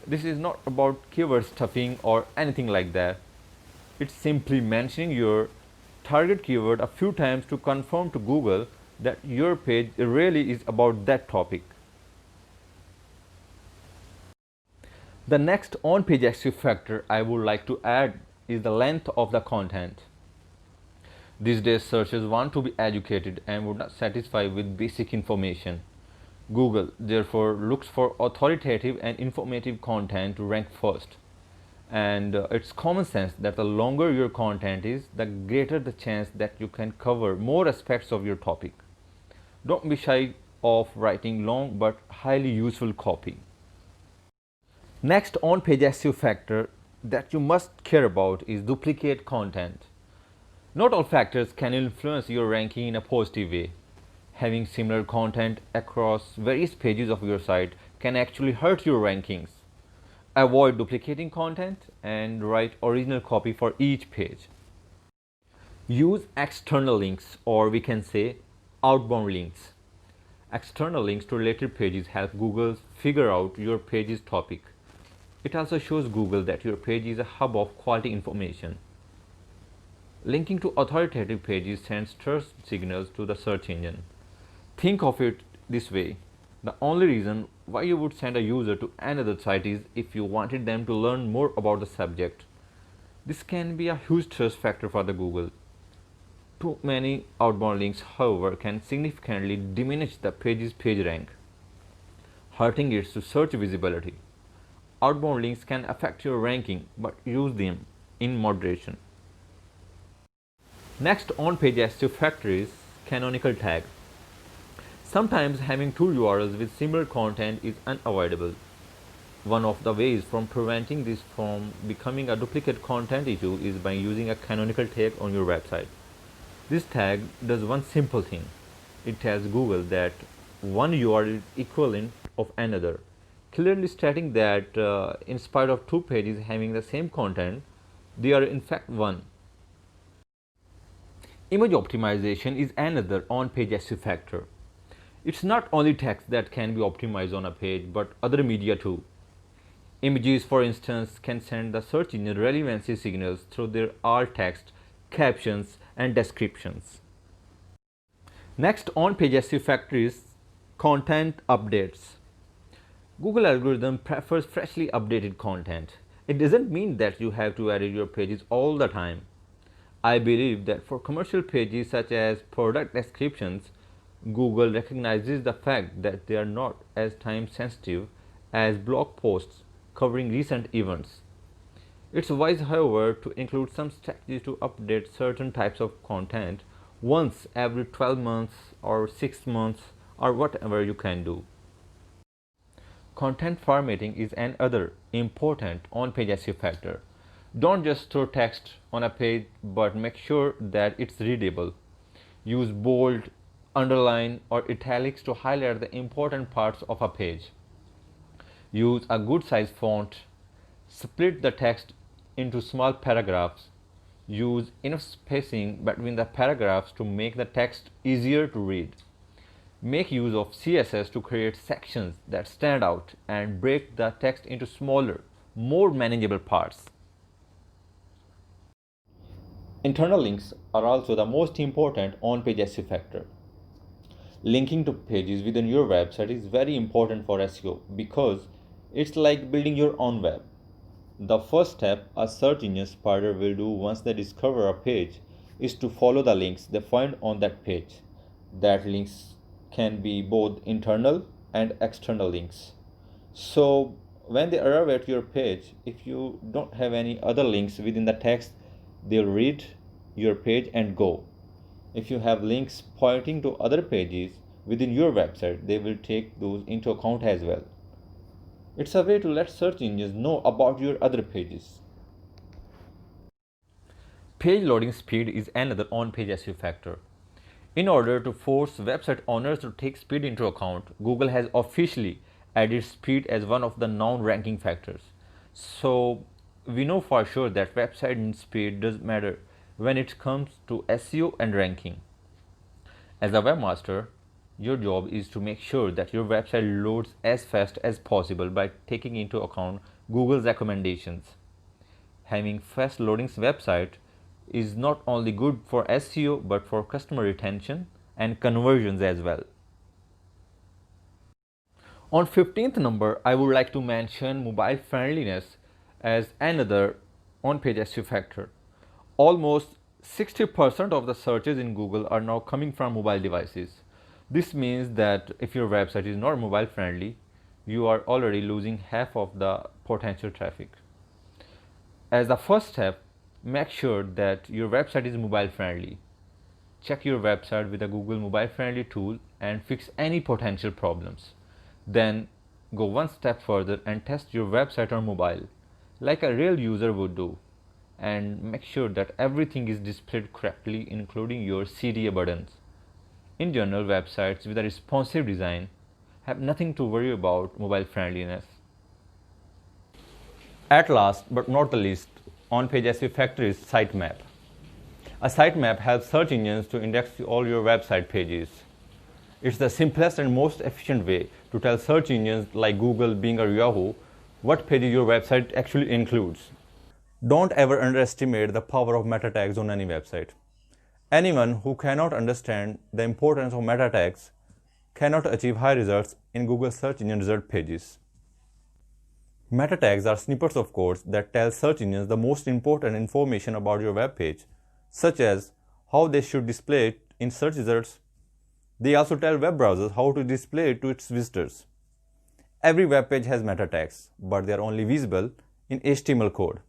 this is not about keyword stuffing or anything like that. It's simply mentioning your target keyword a few times to confirm to Google that your page really is about that topic. The next on-page SEO factor I would like to add is the length of the content. These days, searchers want to be educated and would not satisfy with basic information. Google therefore looks for authoritative and informative content to rank first. And it's common sense that the longer your content is, the greater the chance that you can cover more aspects of your topic. Don't be shy of writing long but highly useful copy. Next on-page SEO factor that you must care about is duplicate content. Not all factors can influence your ranking in a positive way. Having similar content across various pages of your site can actually hurt your rankings. Avoid duplicating content and write original copy for each page. Use external links, or we can say outbound links. External links to related pages help Google figure out your page's topic. It also shows Google that your page is a hub of quality information. Linking to authoritative pages sends trust signals to the search engine. Think of it this way. The only reason why you would send a user to another site is if you wanted them to learn more about the subject. This can be a huge trust factor for the Google. Too many outbound links, however, can significantly diminish the page's page rank, hurting its search visibility. Outbound links can affect your ranking, but use them in moderation. Next on-page SEO factor is canonical tag. Sometimes having two URLs with similar content is unavoidable. One of the ways from preventing this from becoming a duplicate content issue is by using a canonical tag on your website. This tag does one simple thing. It tells Google that one URL is equivalent of another, clearly stating that in spite of two pages having the same content, they are in fact one. Image optimization is another on-page SEO factor. It's not only text that can be optimized on a page, but other media too. Images, for instance, can send the search engine relevancy signals through their alt text, captions, and descriptions. Next on-page SEO factor is content updates. Google algorithm prefers freshly updated content. It doesn't mean that you have to edit your pages all the time. I believe that for commercial pages such as product descriptions, Google recognizes the fact that they are not as time sensitive as blog posts covering recent events. It's wise, however, to include some strategies to update certain types of content once every 12 months or 6 months or whatever you can do. Content formatting is another important on-page SEO factor. Don't just throw text on a page, but make sure that it's readable. Use bold, underline, or italics to highlight the important parts of a page. Use a good size font. Split the text into small paragraphs. Use enough spacing between the paragraphs to make the text easier to read. Make use of CSS to create sections that stand out and break the text into smaller, more manageable parts. Internal links are also the most important on-page SEO factor. Linking to pages within your website is very important for SEO because it's like building your own web. The first step a search engine spider will do once they discover a page is to follow the links they find on that page. That links can be both internal and external links. So when they arrive at your page, if you don't have any other links within the text, they'll read your page and go. If you have links pointing to other pages within your website, they will take those into account as well. It's a way to let search engines know about your other pages. Page loading speed is another on-page SEO factor. In order to force website owners to take speed into account, Google has officially added speed as one of the non-ranking factors. So we know for sure that website speed does matter when it comes to SEO and ranking. As a webmaster, your job is to make sure that your website loads as fast as possible by taking into account Google's recommendations. Having fast loading website is not only good for SEO but for customer retention and conversions as well. On 15th number, I would like to mention mobile friendliness as another on-page SEO factor. Almost 60% of the searches in Google are now coming from mobile devices. This means that if your website is not mobile friendly, you are already losing half of the potential traffic. As the first step, make sure that your website is mobile friendly. Check your website with a Google mobile friendly tool and fix any potential problems. Then go one step further and test your website on mobile like a real user would do, and make sure that everything is displayed correctly, including your CTA buttons. In general, websites with a responsive design have nothing to worry about mobile friendliness. At last but not the least, on-page SEO factor is Sitemap. A sitemap helps search engines to index all your website pages. It's the simplest and most efficient way to tell search engines like Google, Bing, or Yahoo what pages your website actually includes. Don't ever underestimate the power of meta tags on any website. Anyone who cannot understand the importance of meta tags cannot achieve high results in Google search engine result pages. Meta tags are snippets of code that tell search engines the most important information about your web page, such as how they should display it in search results. They also tell web browsers how to display it to its visitors. Every web page has meta tags, but they are only visible in HTML code.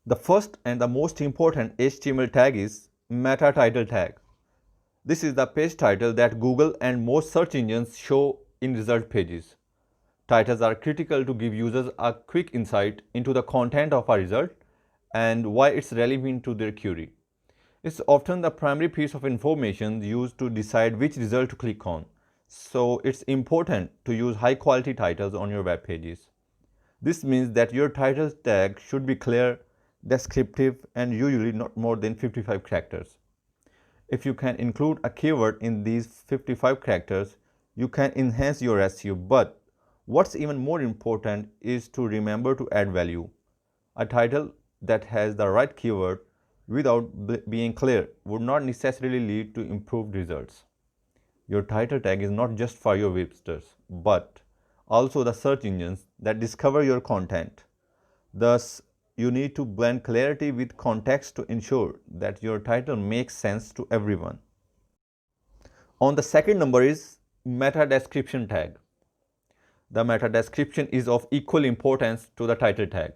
The first and the most important HTML tag is meta title tag. This is the page title that Google and most search engines show in result pages. Titles are critical to give users a quick insight into the content of a result and why it's relevant to their query. It's often the primary piece of information used to decide which result to click on, so it's important to use high-quality titles on your web pages. This means that your title tag should be clear, descriptive, and usually not more than 55 characters. If you can include a keyword in these 55 characters, you can enhance your SEO, but what's even more important is to remember to add value. A title that has the right keyword without being clear would not necessarily lead to improved results. Your title tag is not just for your visitors, but also the search engines that discover your content. Thus, you need to blend clarity with context to ensure that your title makes sense to everyone. On the second number is meta description tag. The meta description is of equal importance to the title tag.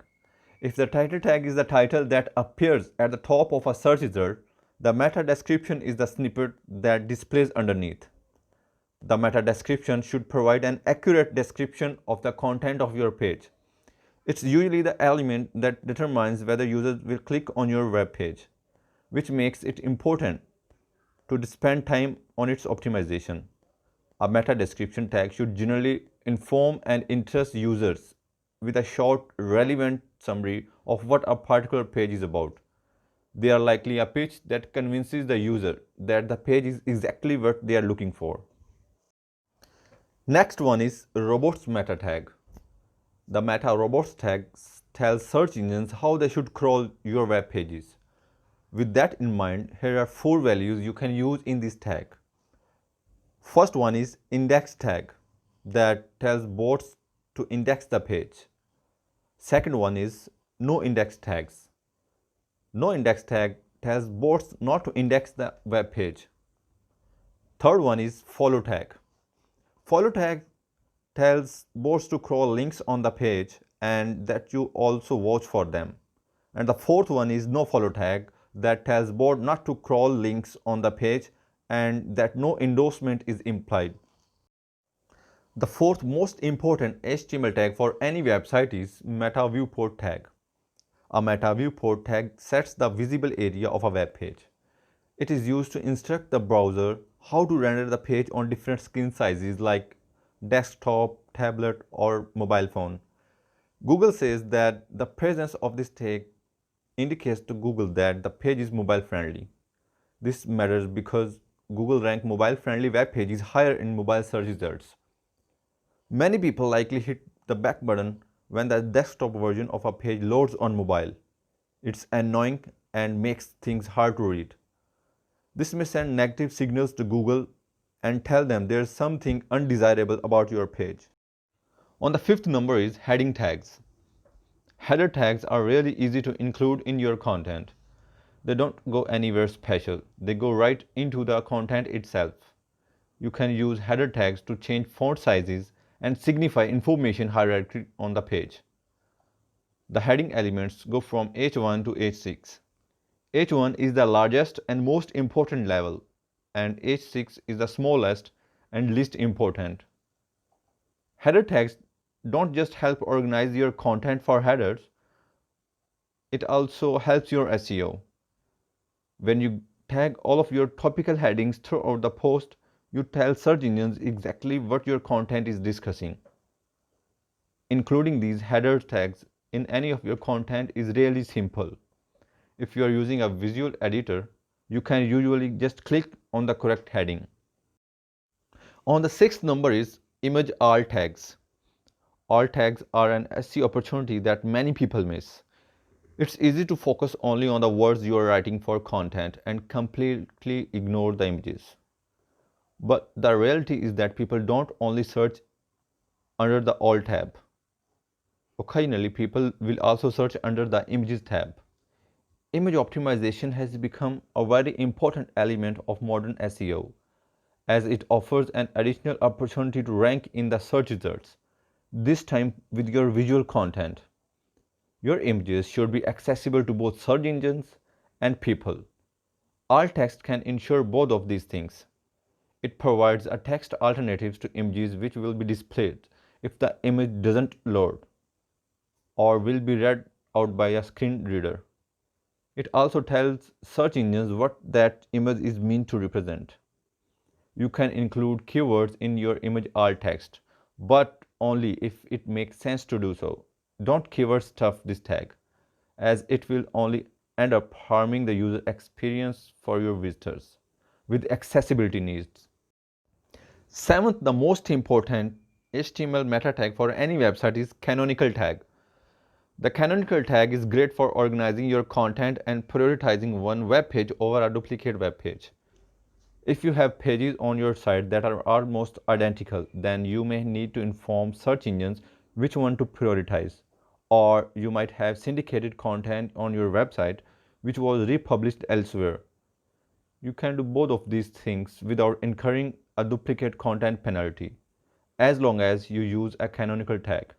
If the title tag is the title that appears at the top of a search result, the meta description is the snippet that displays underneath. The meta description should provide an accurate description of the content of your page. It's usually the element that determines whether users will click on your web page, which makes it important to spend time on its optimization. A meta description tag should generally inform and interest users with a short, relevant summary of what a particular page is about. They are likely a pitch that convinces the user that the page is exactly what they are looking for. Next one is robots meta tag. The meta robots tag tells search engines how they should crawl your web pages. With that in mind, here are 4 values you can use in this tag. First one is index tag that tells bots to index the page. Second one is no index tags. No index tag tells bots not to index the web page. Third one is follow tag. Follow tag tells bots to crawl links on the page and that you also watch for them. And the fourth one is no follow tag that tells bot not to crawl links on the page and that no endorsement is implied. The fourth most important HTML tag for any website is meta viewport tag. A meta viewport tag sets the visible area of a web page. It is used to instruct the browser how to render the page on different screen sizes like desktop, tablet, or mobile phone. Google says that the presence of this tag indicates to Google that the page is mobile friendly. This matters because Google ranks mobile friendly web pages higher in mobile search results. Many people likely hit the back button when the desktop version of a page loads on mobile. It's annoying and makes things hard to read. This may send negative signals to Google and tell them there's something undesirable about your page. On the fifth number is heading tags. Header tags are really easy to include in your content. They don't go anywhere special. They go right into the content itself. You can use header tags to change font sizes and signify information hierarchy on the page. The heading elements go from H1 to H6. H1 is the largest and most important level, and H6 is the smallest and least important. Header tags don't just help organize your content for headers, it also helps your SEO. When you tag all of your topical headings throughout the post, you tell search engines exactly what your content is discussing. Including these header tags in any of your content is really simple. If you are using a visual editor, you can usually just click on the correct heading. On the sixth number is image alt tags. Alt tags are an SEO opportunity that many people miss. It's easy to focus only on the words you are writing for content and completely ignore the images. But the reality is that people don't only search under the alt tab. Occasionally, people will also search under the images tab. Image optimization has become a very important element of modern SEO, as it offers an additional opportunity to rank in the search results, this time with your visual content. Your images should be accessible to both search engines and people. Alt text can ensure both of these things. It provides a text alternatives to images which will be displayed if the image doesn't load or will be read out by a screen reader. It also tells search engines what that image is meant to represent. You can include keywords in your image alt text, but only if it makes sense to do so. Don't keyword stuff this tag, as it will only end up harming the user experience for your visitors with accessibility needs. Seventh, the most important HTML meta tag for any website is canonical tag. The canonical tag is great for organizing your content and prioritizing one web page over a duplicate web page. If you have pages on your site that are almost identical, then you may need to inform search engines which one to prioritize. Or you might have syndicated content on your website which was republished elsewhere. You can do both of these things without incurring a duplicate content penalty, as long as you use a canonical tag.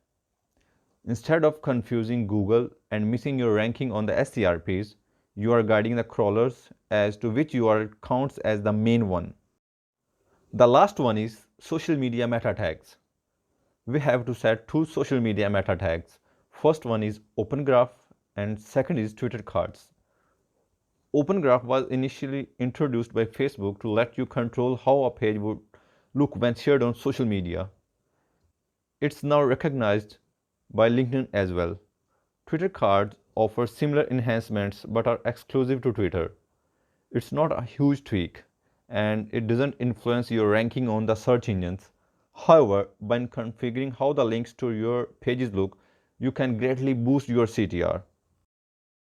Instead of confusing Google and missing your ranking on the SERPs, you are guiding the crawlers as to which URL counts as the main one. The last one is social media meta tags. We have to set two social media meta tags. First one is Open Graph and second is Twitter cards. Open Graph was initially introduced by Facebook to let you control how a page would look when shared on social media. It's now recognized by LinkedIn as well. Twitter cards offer similar enhancements but are exclusive to Twitter. It's not a huge tweak and it doesn't influence your ranking on the search engines. However, by configuring how the links to your pages look, you can greatly boost your CTR.